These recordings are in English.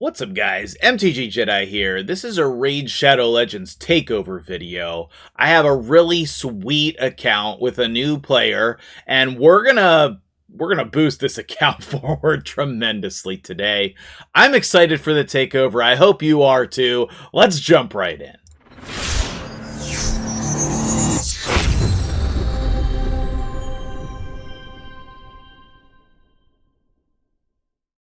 What's up, guys? MtgJedi here. This is a Raid Shadow Legends takeover video. I have a really sweet account with a new player, and we're gonna boost this account forward tremendously today. I'm excited for the takeover. I hope you are too. Let's jump right in.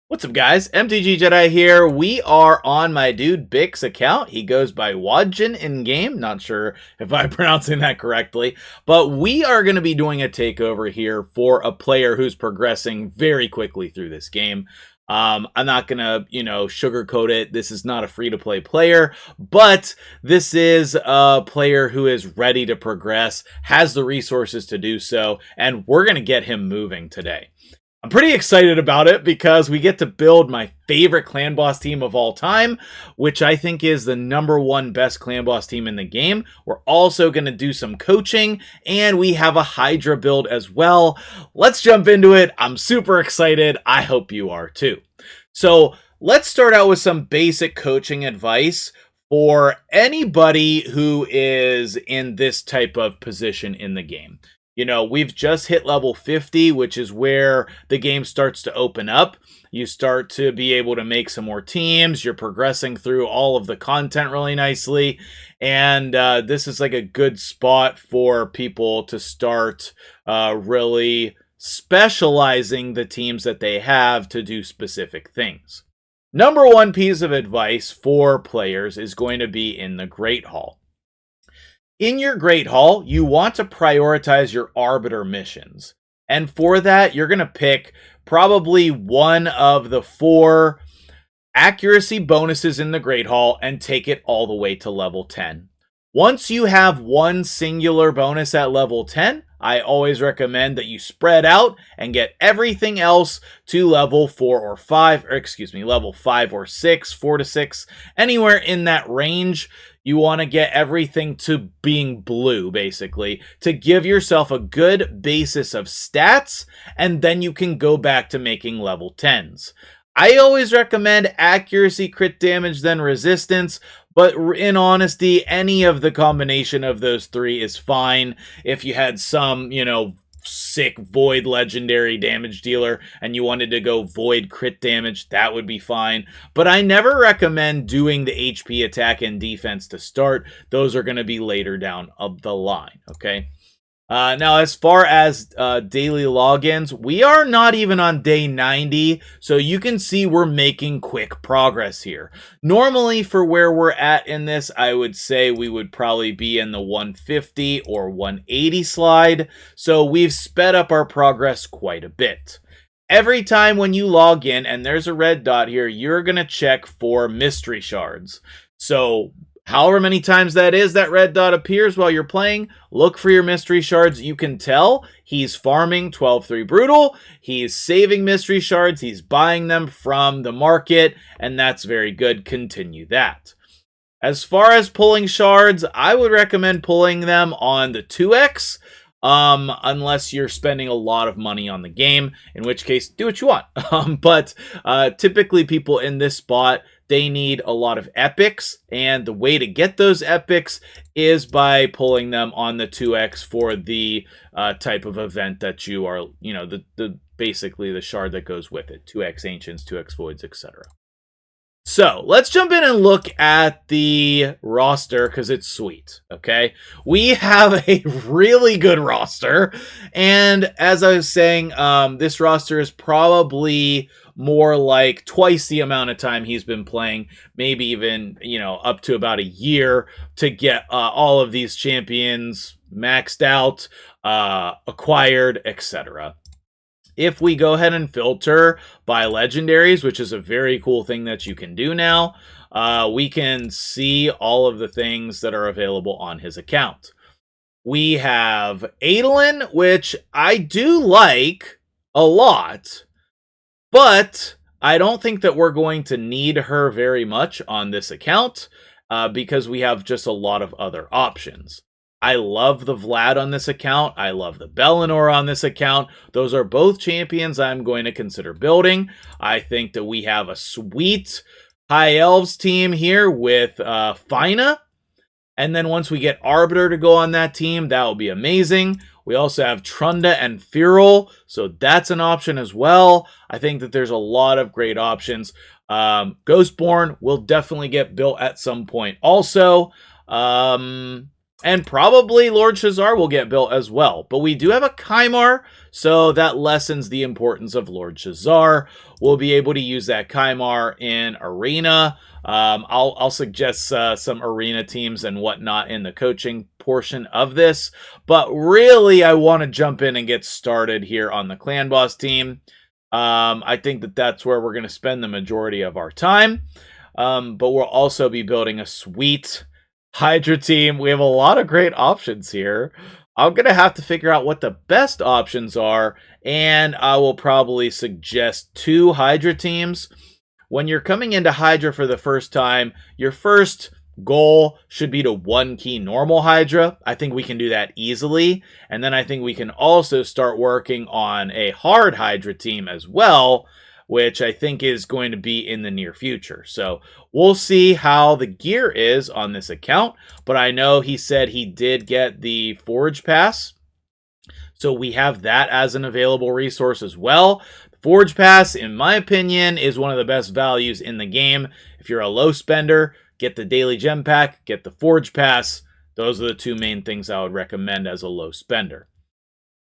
What's up, guys? MtgJedi here. We are on my dude Bix account. He goes by Wadjin in game. Not sure if I'm pronouncing that correctly, but we are going to be doing a takeover here for a player who's progressing very quickly through this game. I'm not going to, sugarcoat it. This is not a free-to-play player, but this is a player who is ready to progress, has the resources to do so, and we're going to get him moving today. I'm pretty excited about it because we get to build my favorite clan boss team of all time, which I think is the #1 best clan boss team in the game. We're also going to do some coaching, and we have a Hydra build as well. Let's jump into it. I'm super excited. I hope you are too. So let's start out with some basic coaching advice for anybody who is in this type of position in the game. We've just hit level 50, which is where the game starts to open up. You start to be able to make some more teams. You're progressing through all of the content really nicely. And this is like a good spot for people to start really specializing the teams that they have to do specific things. #1 piece of advice for players is going to be in the Great Hall. In your Great Hall, you want to prioritize your Arbiter missions. And for that, you're going to pick probably one of the 4 accuracy bonuses in the Great Hall and take it all the way to level 10. Once you have one singular bonus at level 10, I always recommend that you spread out and get everything else to level 4 or 5, level 5 or 6, 4 to 6, anywhere in that range. You want to get everything to being blue, basically, to give yourself a good basis of stats, and then you can go back to making level 10s. I always recommend accuracy, crit damage, then resistance, but in honesty, any of the combination of those 3 is fine. If you had some, sick void legendary damage dealer and you wanted to go void crit damage, that would be fine. But I never recommend doing the HP attack and defense to start. Those are going to be later down of the line, okay? Now, as far as daily logins, we are not even on day 90, so you can see we're making quick progress here. Normally, for where we're at in this, I would say we would probably be in the 150 or 180 slide, so we've sped up our progress quite a bit. Every time when you log in, and there's a red dot here, you're going to check for mystery shards. So however many times that is, that red dot appears while you're playing, look for your mystery shards. You can tell he's farming 12-3 Brutal. He's saving mystery shards. He's buying them from the market, and that's very good. Continue that. As far as pulling shards, I would recommend pulling them on the 2x, unless you're spending a lot of money on the game, in which case, do what you want. But typically people in this spot, they need a lot of epics, and the way to get those epics is by pulling them on the 2x for the type of event that you are, basically the shard that goes with it. 2x ancients, 2x voids, etc. So let's jump in and look at the roster because it's sweet, okay? We have a really good roster, and as I was saying, this roster is probably more like twice the amount of time he's been playing, maybe even, up to about a year to get all of these champions maxed out, acquired, etc. If we go ahead and filter by legendaries, which is a very cool thing that you can do now, we can see all of the things that are available on his account. We have Adolin, which I do like a lot, but I don't think that we're going to need her very much on this account because we have just a lot of other options. I love the Vlad on this account. I love the Bellinor on this account. Those are both champions I'm going to consider building. I think that we have a sweet High Elves team here with Fina. And then once we get Arbiter to go on that team, that will be amazing. We also have Trunda and Feral, so that's an option as well. I think that there's a lot of great options. Ghostborn will definitely get built at some point also. And probably Lord Shazar will get built as well. But we do have a Kymar, so that lessens the importance of Lord Shazar. We'll be able to use that Kymar in Arena. I'll suggest some Arena teams and whatnot in the coaching portion of this. But really, I want to jump in and get started here on the Clan Boss team. I think that that's where we're going to spend the majority of our time. But we'll also be building a sweet Hydra team. We have a lot of great options here. I'm going to have to figure out what the best options are, and I will probably suggest 2 Hydra teams. When you're coming into Hydra for the first time, your first goal should be to 1-key normal Hydra. I think we can do that easily, and then I think we can also start working on a hard Hydra team as well, which I think is going to be in the near future. So we'll see how the gear is on this account, but I know he said he did get the Forge Pass, so we have that as an available resource as well. The Forge Pass, in my opinion, is one of the best values in the game. If you're a low spender, get the Daily Gem Pack, get the Forge Pass. Those are the 2 main things I would recommend as a low spender.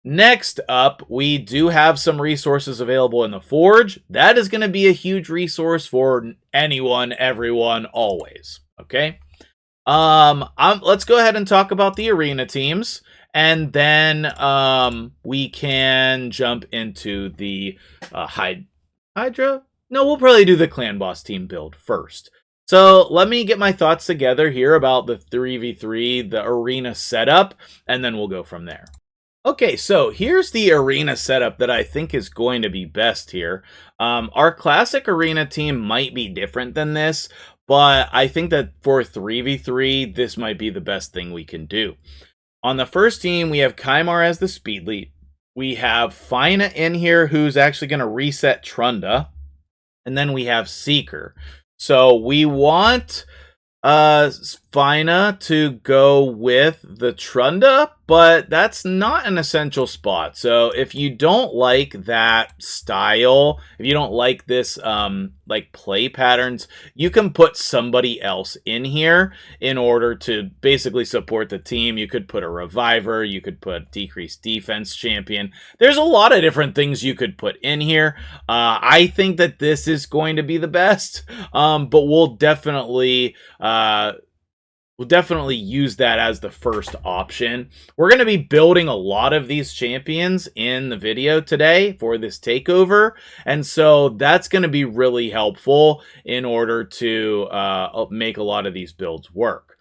Next up, we do have some resources available in the Forge. That is going to be a huge resource for anyone, everyone, always. Okay. Let's go ahead and talk about the Arena teams, and then we can jump into the Hydra. No, we'll probably do the Clan Boss team build first. So let me get my thoughts together here about the 3v3, the Arena setup, and then we'll go from there. Okay, so here's the Arena setup that I think is going to be best here. Our classic Arena team might be different than this, but I think that for 3v3, this might be the best thing we can do. On the first team, we have Kymar as the speed lead. We have Fina in here, who's actually going to reset Trunda. And then we have Seeker. So we want Fina to go with the Trunda, but that's not an essential spot. So if you don't like that style, if you don't like this like play patterns, you can put somebody else in here in order to basically support the team. You could put a reviver, you could put decreased defense champion. There's a lot of different things you could put in here. I think that this is going to be the best, but we'll definitely use that as the first option. We're going to be building a lot of these champions in the video today for this takeover, and so that's going to be really helpful in order to make a lot of these builds work.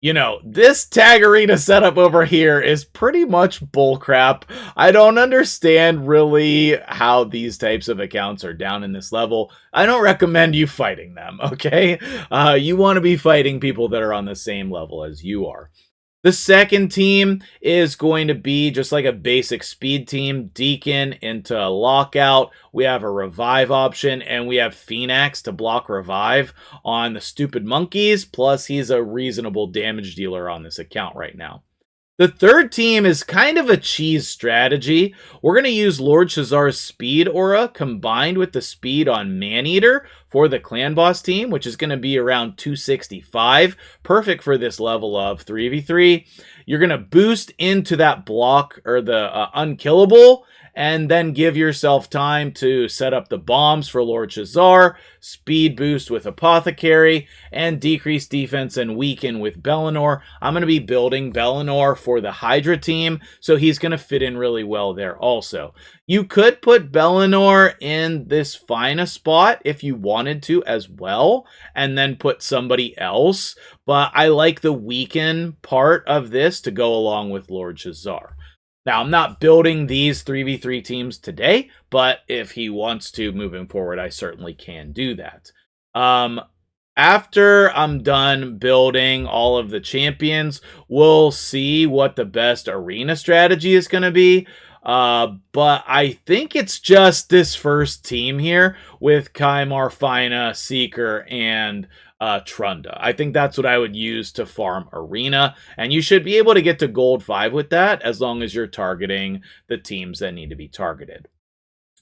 You know, this tag arena setup over here is pretty much bullcrap. I don't understand really how these types of accounts are down in this level. I don't recommend you fighting them, okay? You want to be fighting people that are on the same level as you are. The second team is going to be just like a basic speed team. Deacon into Lockout. We have a revive option, and we have Phoenix to block revive on the stupid monkeys. Plus, he's a reasonable damage dealer on this account right now. The third team is kind of a cheese strategy. We're going to use Lord Shazar's speed aura combined with the speed on Maneater for the Clan Boss team, which is going to be around 265. Perfect for this level of 3v3. You're going to boost into that block or the unkillable, and then give yourself time to set up the bombs for Lord Shazar, speed boost with Apothecary, and decrease defense and weaken with Bellinor. I'm going to be building Bellinor for the Hydra team, so he's going to fit in really well there also. You could put Bellinor in this Fina spot if you wanted to as well, and then put somebody else, but I like the weaken part of this to go along with Lord Shazar. Now, I'm not building these 3v3 teams today, but if he wants to moving forward, I certainly can do that. After I'm done building all of the champions, we'll see what the best arena strategy is going to be. But I think it's just this first team here with Kai Marfina, Seeker, and Trunda. I think that's what I would use to farm Arena, and you should be able to get to Gold 5 with that as long as you're targeting the teams that need to be targeted.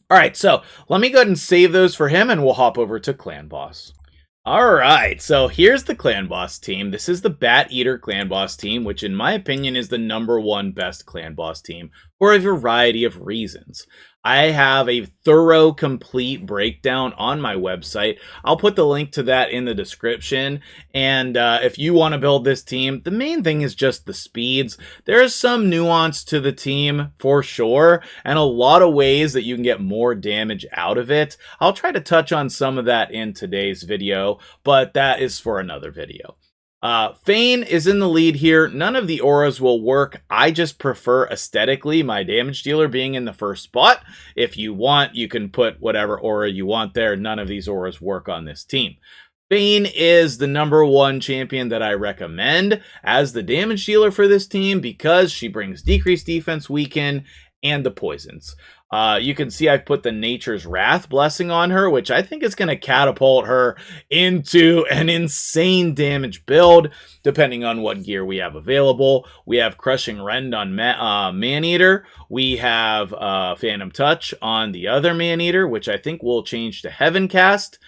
All right, so let me go ahead and save those for him, and we'll hop over to Clan Boss. All right, so here's the Clan Boss team. This is the Bat Eater Clan Boss team, which in my opinion is the #1 best Clan Boss team for a variety of reasons. I have a thorough, complete breakdown on my website. I'll put the link to that in the description. And if you want to build this team, the main thing is just the speeds. There is some nuance to the team for sure, and a lot of ways that you can get more damage out of it. I'll try to touch on some of that in today's video, but that is for another video. Fane is in the lead here. None of the auras will work. I just prefer aesthetically my damage dealer being in the first spot. If you want, you can put whatever aura you want there. None of these auras work on this team. Fane is the #1 champion that I recommend as the damage dealer for this team because she brings decreased defense, weaken, and the poisons. You can see I've put the Nature's Wrath blessing on her, which I think is going to catapult her into an insane damage build, depending on what gear we have available. We have Crushing Rend on Maneater. We have Phantom Touch on the other Maneater, which I think will change to Heaven Cast.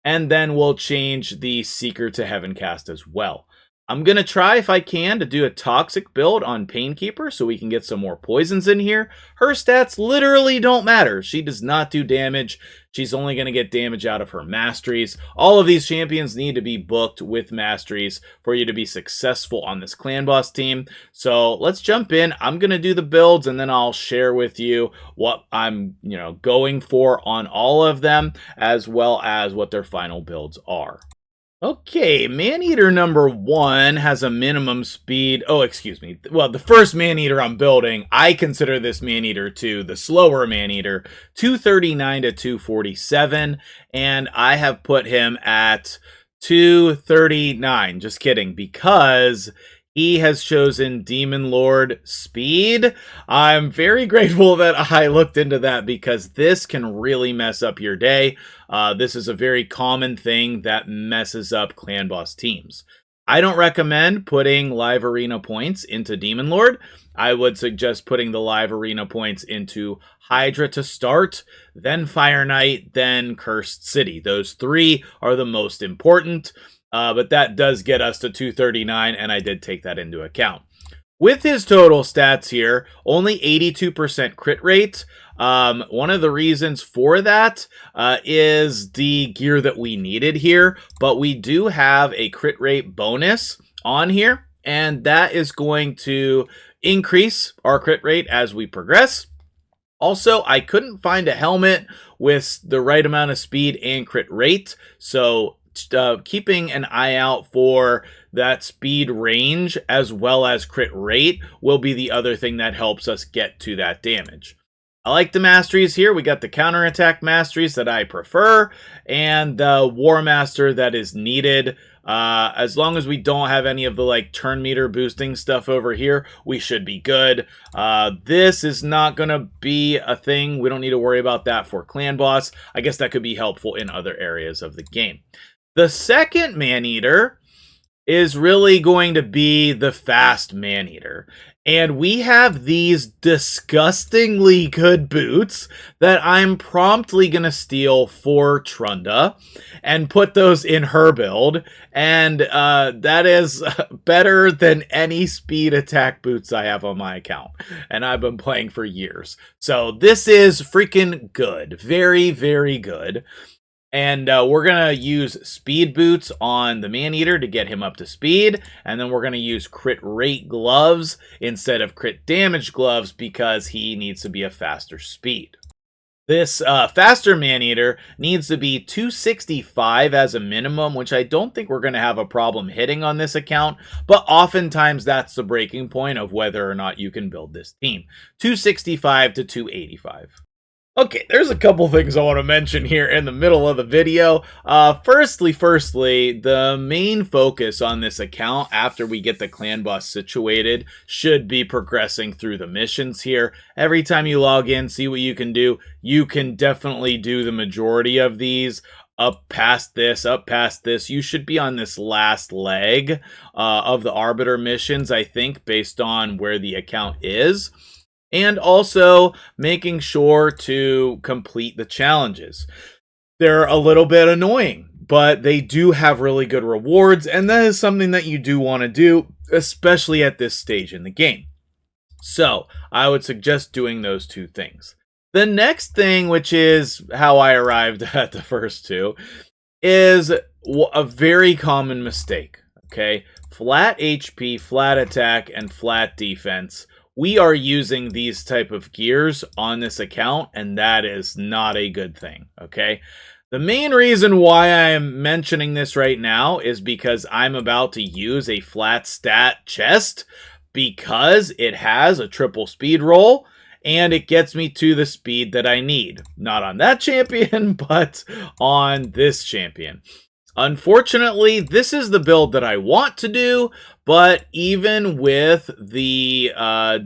And then we'll change the Seeker to Heaven Cast as well. I'm going to try, if I can, to do a Toxic build on Painkeeper so we can get some more poisons in here. Her stats literally don't matter. She does not do damage. She's only going to get damage out of her masteries. All of these champions need to be booked with masteries for you to be successful on this Clan Boss team. So let's jump in. I'm going to do the builds, and then I'll share with you what I'm going for on all of them, as well as what their final builds are. Okay, Maneater #1 has a minimum speed. Oh, excuse me. Well, the first Maneater I'm building, I consider this Maneater 2, the slower Maneater, 239 to 247, and I have put him at 239. Just kidding, because he has chosen Demon Lord Speed. I'm very grateful that I looked into that because this can really mess up your day. This is a very common thing that messes up Clan Boss teams. I don't recommend putting live arena points into Demon Lord. I would suggest putting the live arena points into Hydra to start, then Fire Knight, then Cursed City. Those three are the most important. But that does get us to 239, and I did take that into account. With his total stats here, only 82% crit rate. One of the reasons for that is the gear that we needed here, but we do have a crit rate bonus on here, and that is going to increase our crit rate as we progress. Also, I couldn't find a helmet with the right amount of speed and crit rate, so keeping an eye out for that speed range as well as crit rate will be the other thing that helps us get to that damage. I like the masteries here. We got the counterattack masteries that I prefer and the War Master that is needed. As long as we don't have any of the turn meter boosting stuff over here, we should be good. This is not going to be a thing. We don't need to worry about that for Clan Boss. I guess that could be helpful in other areas of the game. The second Maneater is really going to be the fast Maneater. And we have these disgustingly good boots that I'm promptly going to steal for Trunda and put those in her build. And that is better than any speed attack boots I have on my account. And I've been playing for years. So this is freaking good. Very, very good. And we're going to use speed boots on the Maneater to get him up to speed. And then we're going to use crit rate gloves instead of crit damage gloves because he needs to be a faster speed. This faster Maneater needs to be 265 as a minimum, which I don't think we're going to have a problem hitting on this account. But oftentimes that's the breaking point of whether or not you can build this team. 265 to 285. Okay, there's a couple things I want to mention here in the middle of the video. Firstly, the main focus on this account after we get the clan boss situated should be progressing through the missions here. Every time you log in, see what you can do. You can definitely do the majority of these. Up past this, you should be on this last leg of the Arbiter missions, I think, based on where the account is. And also making sure to complete the challenges. They're a little bit annoying, but they do have really good rewards, and that is something that you do want to do, especially at this stage in the game. So, I would suggest doing those two things. The next thing, which is how I arrived at the first two, is a very common mistake, okay? Flat HP, flat attack, and flat defense. We are using these type of gears on this account, and that is not a good thing, okay? The main reason why I am mentioning this right now is because I'm about to use a flat stat chest because it has a triple speed roll, and it gets me to the speed that I need. Not on that champion, but on this champion. Unfortunately, this is the build that I want to do, but even with the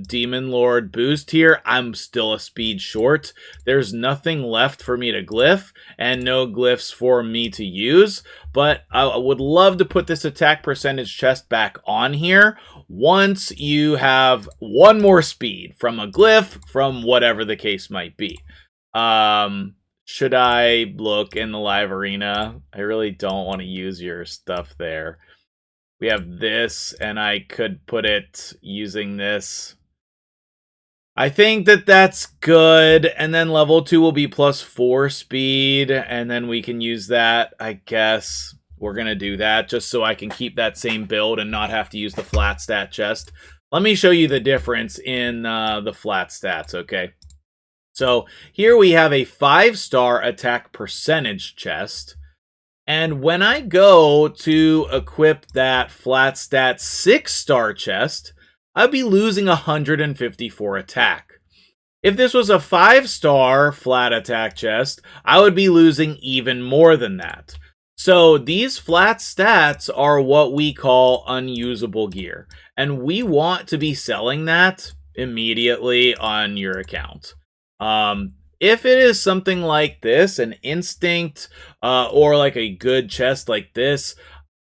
Demon Lord boost here, I'm still a speed short. There's nothing left for me to glyph, and no glyphs for me to use, but I would love to put this attack percentage chest back on here once you have one more speed from a glyph, from whatever the case might be. Should I look in the live arena? I really don't want to use your stuff there. We have this, and I could put it using this. I think that that's good, and then level 2 will be +4 speed, and then we can use that, I guess. We're going to do that just so I can keep that same build and not have to use the flat stat chest. Let me show you the difference in the flat stats, okay? So here we have a 5-star attack percentage chest. And when I go to equip that flat stat 6-star chest, I'd be losing 154 attack. If this was a 5-star flat attack chest, I would be losing even more than that. So these flat stats are what we call unusable gear. And we want to be selling that immediately on your account. If it is something like this, an instinct, or like a good chest like this,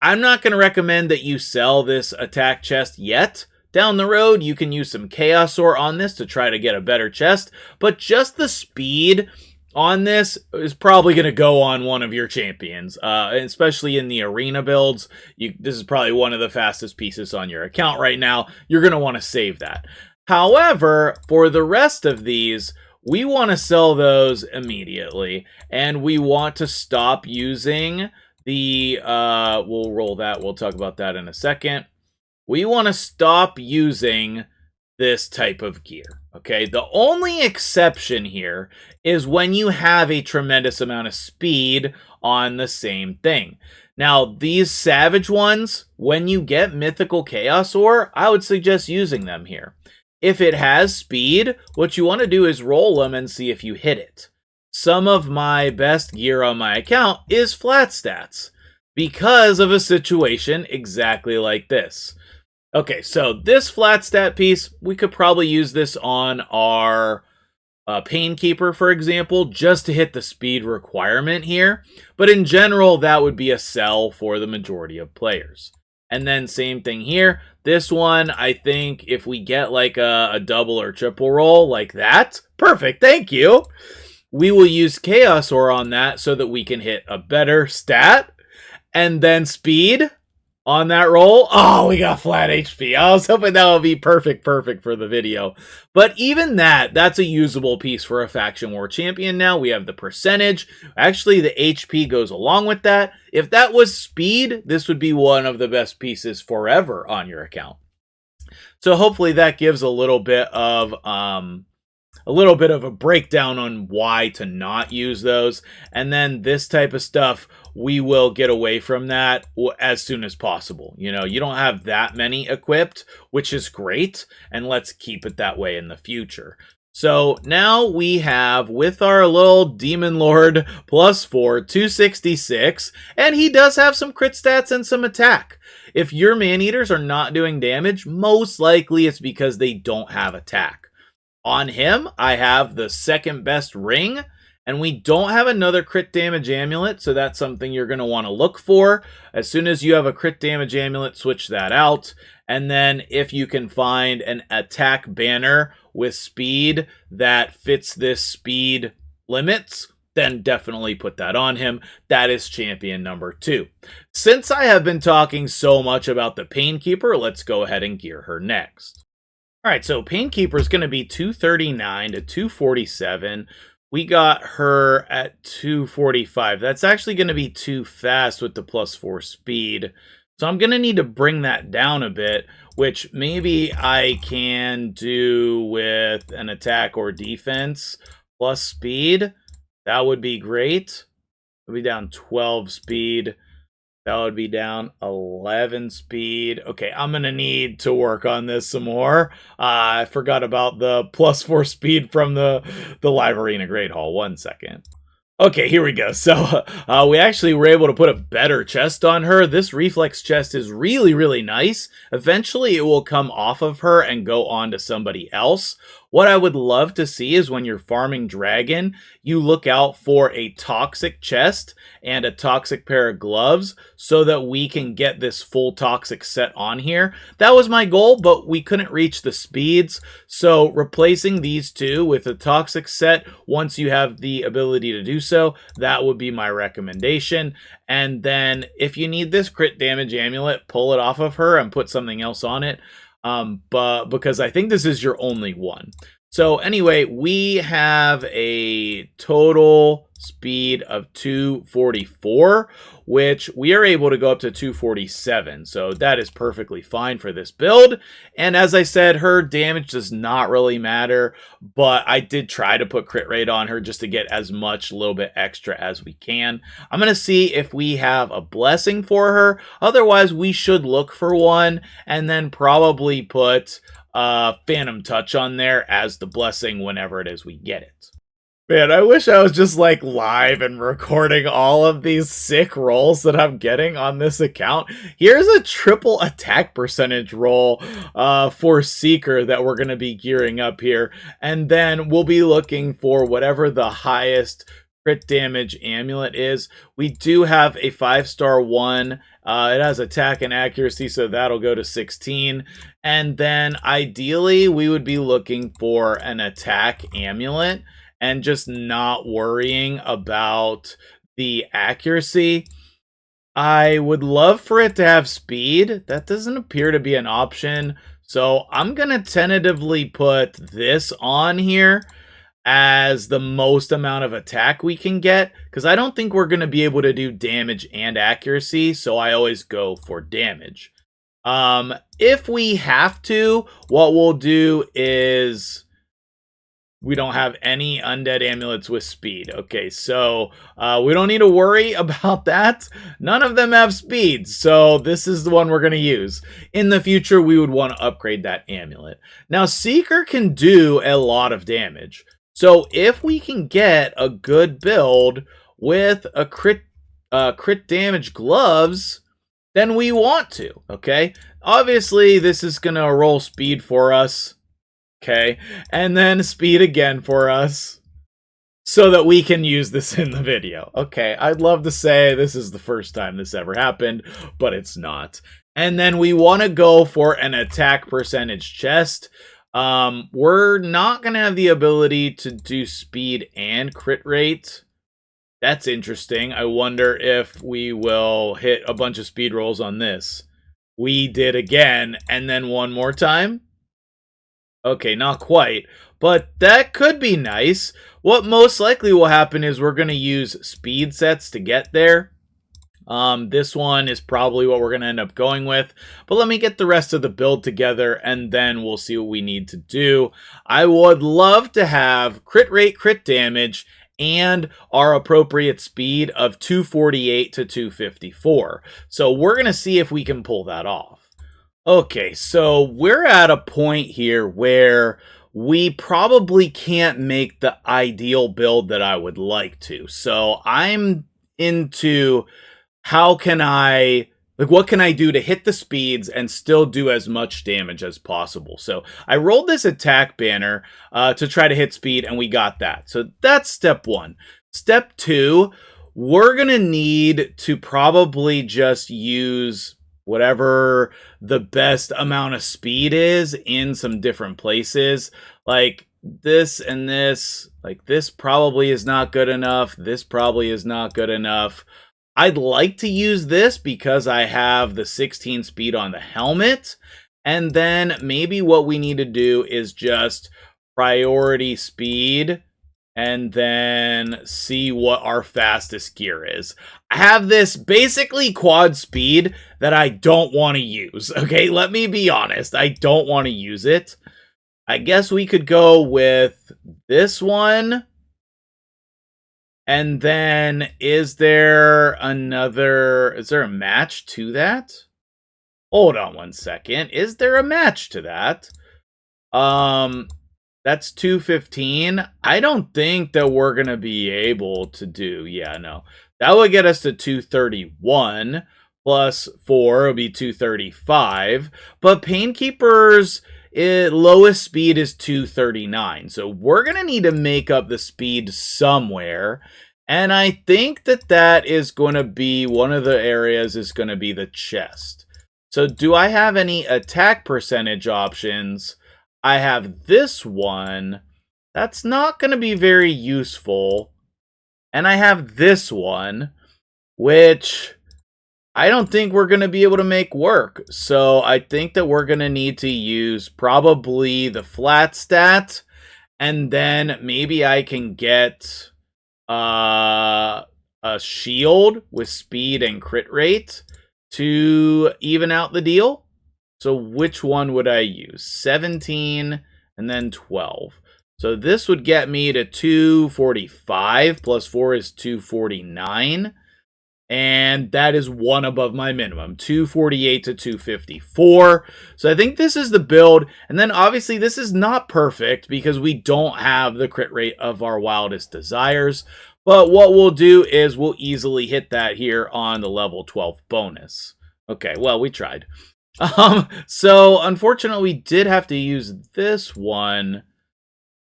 I'm not going to recommend that you sell this attack chest yet. Down the road, you can use some Chaos Ore on this to try to get a better chest, but just the speed on this is probably going to go on one of your champions, especially in the arena builds. This is probably one of the fastest pieces on your account right now. You're going to want to save that. However, for the rest of these, we want to sell those immediately, and we want to stop using the, we'll roll that, we'll talk about that in a second. We want to stop using this type of gear, okay? The only exception here is when you have a tremendous amount of speed on the same thing. Now, these Savage ones, when you get Mythical Chaos Ore, I would suggest using them here. If it has speed, what you want to do is roll them and see if you hit it. Some of my best gear on my account is flat stats because of a situation exactly like this. Okay, so this flat stat piece, we could probably use this on our Painkeeper, for example, just to hit the speed requirement here. But in general, that would be a sell for the majority of players. And then same thing here. This one, I think if we get like a double or triple roll like that, perfect, thank you. We will use Chaos Ore on that so that we can hit a better stat. And then speed on that roll. Oh, we got flat HP. I was hoping that would be perfect for the video. But even that's a usable piece for a Faction War champion now. We have the percentage. Actually, the HP goes along with that. If that was speed, this would be one of the best pieces forever on your account. So hopefully that gives a little bit of a breakdown on why to not use those. And then this type of stuff, we will get away from that as soon as possible. You know, you don't have that many equipped, which is great, and let's keep it that way in the future. So now we have, with our little Demon Lord, +4, 266, and he does have some crit stats and some attack. If your man-eaters are not doing damage, most likely it's because they don't have attack. On him, I have the second best ring, and we don't have another crit damage amulet, so that's something you're going to want to look for. As soon as you have a crit damage amulet, switch that out. And then if you can find an attack banner with speed that fits this speed limits, then definitely put that on him. That is champion number 2. Since I have been talking so much about the Painkeeper, let's go ahead and gear her next. All right, so Painkeeper is going to be 239 to 247. We got her at 245. That's actually going to be too fast with the +4 speed. So I'm going to need to bring that down a bit, which maybe I can do with an attack or defense plus speed. That would be great. It'll be down 12 speed. That would be down 11 speed. Okay, I'm going to need to work on this some more. I forgot about the +4 speed from the Live Arena Great Hall. 1 second. Okay, here we go. So we actually were able to put a better chest on her. This reflex chest is really, really nice. Eventually, it will come off of her and go on to somebody else. What I would love to see is when you're farming dragon, you look out for a toxic chest and a toxic pair of gloves so that we can get this full toxic set on here. That was my goal, but we couldn't reach the speeds. So replacing these two with a toxic set, once you have the ability to do so, that would be my recommendation. And then if you need this crit damage amulet, pull it off of her and put something else on it. But because I think this is your only one. So anyway, we have a total speed of 244, which we are able to go up to 247. So that is perfectly fine for this build. And as I said, her damage does not really matter, but I did try to put crit rate on her just to get as much, a little bit extra as we can. I'm going to see if we have a blessing for her. Otherwise, we should look for one and then probably put Phantom Touch on there as the blessing whenever it is we get it. Man, I wish I was just like live and recording all of these sick rolls that I'm getting on this account. Here's a triple attack percentage roll for Seeker that we're going to be gearing up here. And then we'll be looking for whatever the highest crit damage amulet is. We do have a 5-star one. It has attack and accuracy, so that'll go to 16. And then ideally, we would be looking for an attack amulet and just not worrying about the accuracy. I would love for it to have speed. That doesn't appear to be an option. So I'm going to tentatively put this on here as the most amount of attack we can get, because I don't think we're going to be able to do damage and accuracy, so I always go for damage. If we have to, what we'll do is we don't have any undead amulets with speed. Okay, so we don't need to worry about that. None of them have speed, so this is the one we're going to use. In the future, we would want to upgrade that amulet. Now, Seeker can do a lot of damage. So if we can get a good build with a crit damage gloves, then we want to, okay? Obviously, this is going to roll speed for us. Okay, and then speed again for us so that we can use this in the video. Okay, I'd love to say this is the first time this ever happened, but it's not. And then we want to go for an attack percentage chest. We're not going to have the ability to do speed and crit rate. That's interesting. I wonder if we will hit a bunch of speed rolls on this. We did again, and then one more time. Okay, not quite, but that could be nice. What most likely will happen is we're going to use speed sets to get there. This one is probably what we're going to end up going with, but let me get the rest of the build together and then we'll see what we need to do. I would love to have crit rate, crit damage, and our appropriate speed of 248 to 254. So we're going to see if we can pull that off. Okay, so we're at a point here where we probably can't make the ideal build that I would like to. So I'm into how can I, like, what can I do to hit the speeds and still do as much damage as possible? So I rolled this attack banner to try to hit speed, and we got that. So that's step one. Step two, we're going to need to probably just use whatever the best amount of speed is in some different places. Like this and this, like this probably is not good enough. This probably is not good enough. I'd like to use this because I have the 16 speed on the helmet. And then maybe what we need to do is just priority speed and then see what our fastest gear is. I have this basically quad speed that I don't want to use. Okay, let me be honest. I don't want to use it. I guess we could go with this one. And then is there a match to that? Hold on one second. Is there a match to that? That's 215. I don't think that we're going to be able to do. Yeah, no. That would get us to 231 plus 4 would be 235. But Painkeeper's lowest speed is 239. So we're going to need to make up the speed somewhere. And I think that that is going to be one of the areas is going to be the chest. So do I have any attack percentage options? I have this one. That's not going to be very useful. And I have this one, which I don't think we're going to be able to make work. So I think that we're going to need to use probably the flat stat. And then maybe I can get a shield with speed and crit rate to even out the deal. So which one would I use? 17 and then 12. So this would get me to 245 plus 4 is 249. And that is one above my minimum, 248 to 254. So I think this is the build. And then obviously this is not perfect because we don't have the crit rate of our wildest desires. But what we'll do is we'll easily hit that here on the level 12 bonus. Okay, well, we tried. So unfortunately we did have to use this one.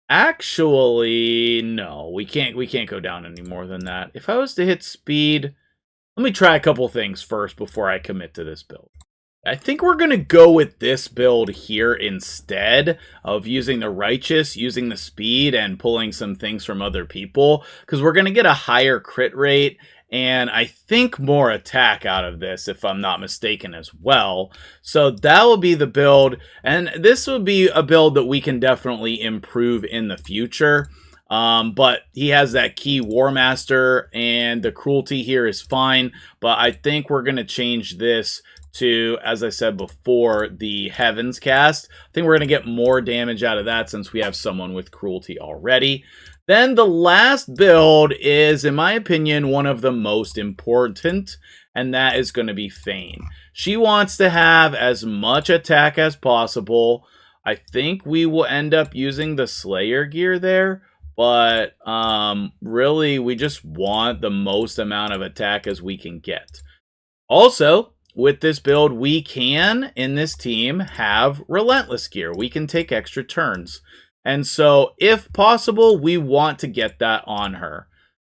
Actually, no, we can't go down any more than that. If I was to hit speed, let me try a couple things first before I commit to this build. I think we're going to go with this build here instead of using the Righteous, using the speed, and pulling some things from other people, because we're going to get a higher crit rate and I think more attack out of this, if I'm not mistaken as well. So that will be the build, and this will be a build that we can definitely improve in the future. But he has that key War Master, and the cruelty here is fine, but I think we're going to change this to, as I said before, the Heavens cast. I think we're going to get more damage out of that since we have someone with cruelty already. Then the last build is, in my opinion, one of the most important, and that is going to be Fane. She wants to have as much attack as possible. I think we will end up using the Slayer gear there, but really we just want the most amount of attack as we can get. Also, with this build, we can, in this team, have Relentless gear. We can take extra turns. And so, if possible, we want to get that on her.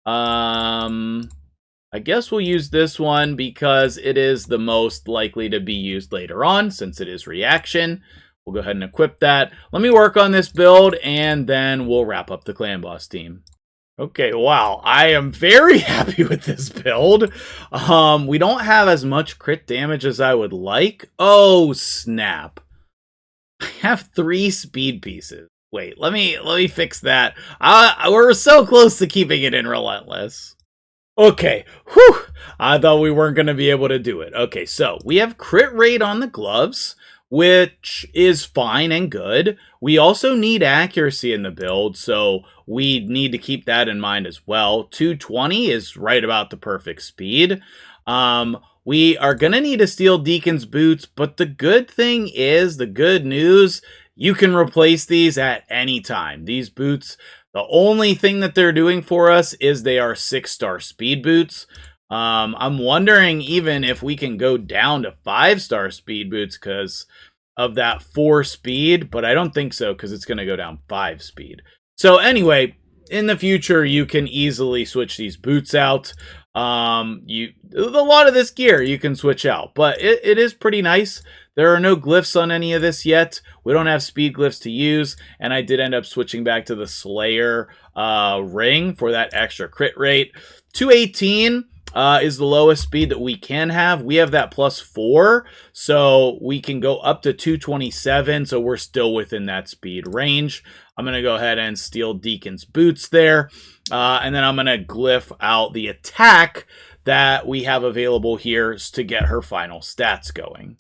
I guess we'll use this one because it is the most likely to be used later on, since it is reaction. We'll go ahead and equip that. Let me work on this build, and then we'll wrap up the Clan Boss team. Okay, wow, I am very happy with this build. We don't have as much crit damage as I would like. Oh, snap. I have 3 speed pieces. Wait, let me fix that. We're so close to keeping it in Relentless. Okay, whew, I thought we weren't going to be able to do it. Okay, so we have crit rate on the gloves, which is fine and good. We also need accuracy in the build, so we need to keep that in mind as well. 220 is right about the perfect speed. We are going to need to steal Deacon's boots, but the good thing is, the good news you can replace these at any time. These boots, the only thing that they're doing for us is they are 6-star speed boots. I'm wondering even if we can go down to 5-star speed boots because of that 4 speed, but I don't think so because it's going to go down 5 speed. So anyway, in the future, you can easily switch these boots out. A lot of this gear you can switch out, but it is pretty nice. There are no glyphs on any of this yet. We don't have speed glyphs to use, and I did end up switching back to the Slayer ring for that extra crit rate. 218 is the lowest speed that we can have. We have that +4, so we can go up to 227, so we're still within that speed range. I'm going to go ahead and steal Deacon's boots there, and then I'm going to glyph out the attack that we have available here to get her final stats going.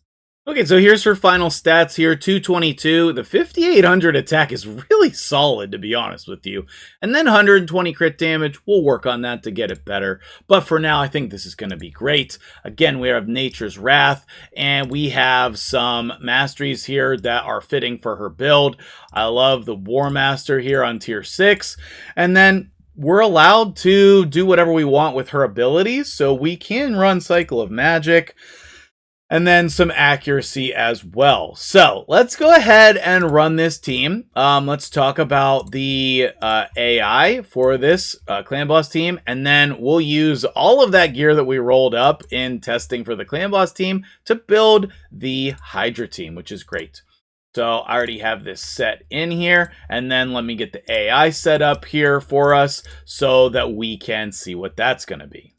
Okay, so here's her final stats here, 222. The 5800 attack is really solid, to be honest with you. And then 120 crit damage. We'll work on that to get it better. But for now, I think this is going to be great. Again, we have Nature's Wrath, and we have some masteries here that are fitting for her build. I love the War Master here on tier 6. And then we're allowed to do whatever we want with her abilities, so we can run Cycle of Magic, and then some accuracy as well. So let's go ahead and run this team. Let's talk about the AI for this clan boss team, and then we'll use all of that gear that we rolled up in testing for the clan boss team to build the Hydra team, which is great. So I already have this set in here, and then let me get the AI set up here for us so that we can see what that's going to be.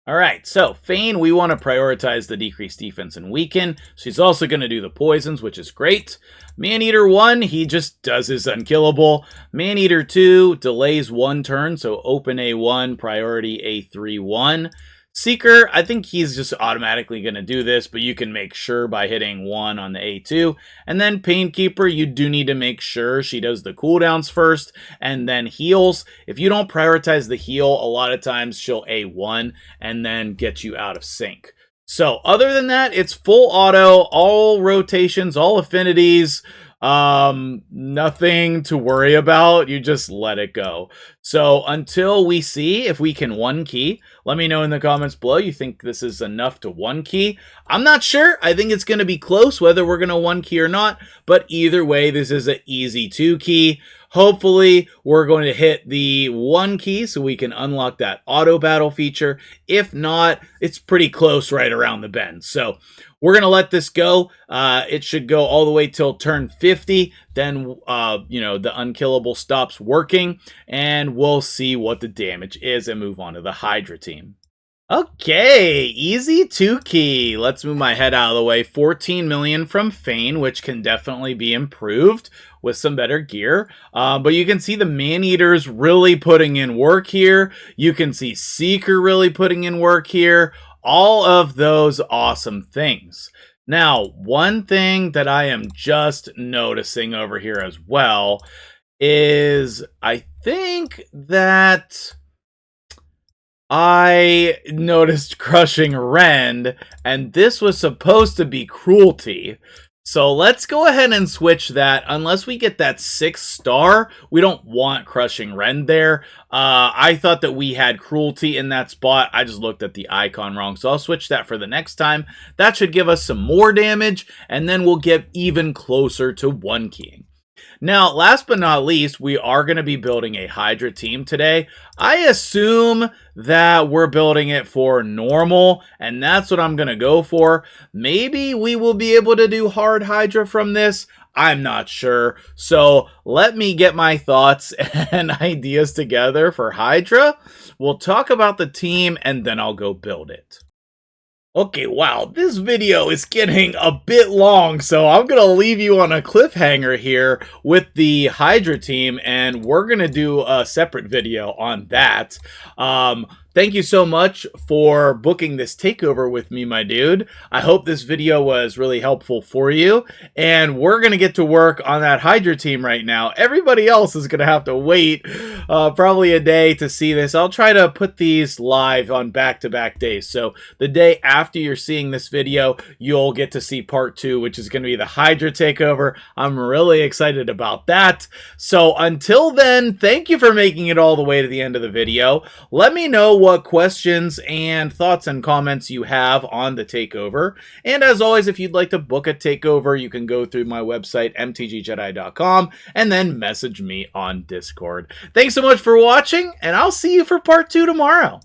All right, so Fane, we want to prioritize the decreased defense and weaken. She's also going to do the poisons, which is great. Maneater 1, he just does his unkillable. Maneater 2 delays 1 turn, so open A1, priority A3, 1. Seeker, I think he's just automatically going to do this, but you can make sure by hitting 1 on the A2. And then Painkeeper, you do need to make sure she does the cooldowns first and then heals. If you don't prioritize the heal, a lot of times she'll A1 and then get you out of sync. So other than that, it's full auto, all rotations, all affinities. Nothing to worry about. You just let it go. So until we see if we can 1 key, let me know in the comments below you think this is enough to 1 key. I'm not sure. I think it's going to be close whether we're going to 1 key or not, but either way, this is an easy 2 key. Hopefully, we're going to hit the 1 key so we can unlock that auto battle feature. If not, it's pretty close right around the bend. So we're going to let this go. It should go all the way till turn 50. Then, the unkillable stops working, and we'll see what the damage is and move on to the Hydra team. Okay, easy 2 key. Let's move my head out of the way. 14 million from Fane, which can definitely be improved with some better gear. But you can see the Maneaters really putting in work here. You can see Seeker really putting in work here. All of those awesome things. Now, one thing that I am just noticing over here as well is I think that I noticed Crushing Rend, and this was supposed to be Cruelty. So let's go ahead and switch that. Unless we get that 6-star, we don't want Crushing Rend there. I thought that we had Cruelty in that spot. I just looked at the icon wrong. So I'll switch that for the next time. That should give us some more damage, and then we'll get even closer to 1 keying. Now, last but not least, we are going to be building a Hydra team today. I assume that we're building it for normal, and that's what I'm going to go for. Maybe we will be able to do hard Hydra from this. I'm not sure. So let me get my thoughts and ideas together for Hydra. We'll talk about the team, and then I'll go build it. Okay, wow, this video is getting a bit long, so I'm going to leave you on a cliffhanger here with the Hydra team, and we're going to do a separate video on that. Thank you so much for booking this takeover with me, my dude. I hope this video was really helpful for you. And we're going to get to work on that Hydra team right now. Everybody else is going to have to wait probably a day to see this. I'll try to put these live on back-to-back days. So the day after you're seeing this video, you'll get to see part 2, which is going to be the Hydra takeover. I'm really excited about that. So until then, thank you for making it all the way to the end of the video. Let me know what questions and thoughts and comments you have on the takeover. And as always, if you'd like to book a takeover, you can go through my website, MtgJedi.com, and then message me on Discord. Thanks so much for watching, and I'll see you for part 2 tomorrow.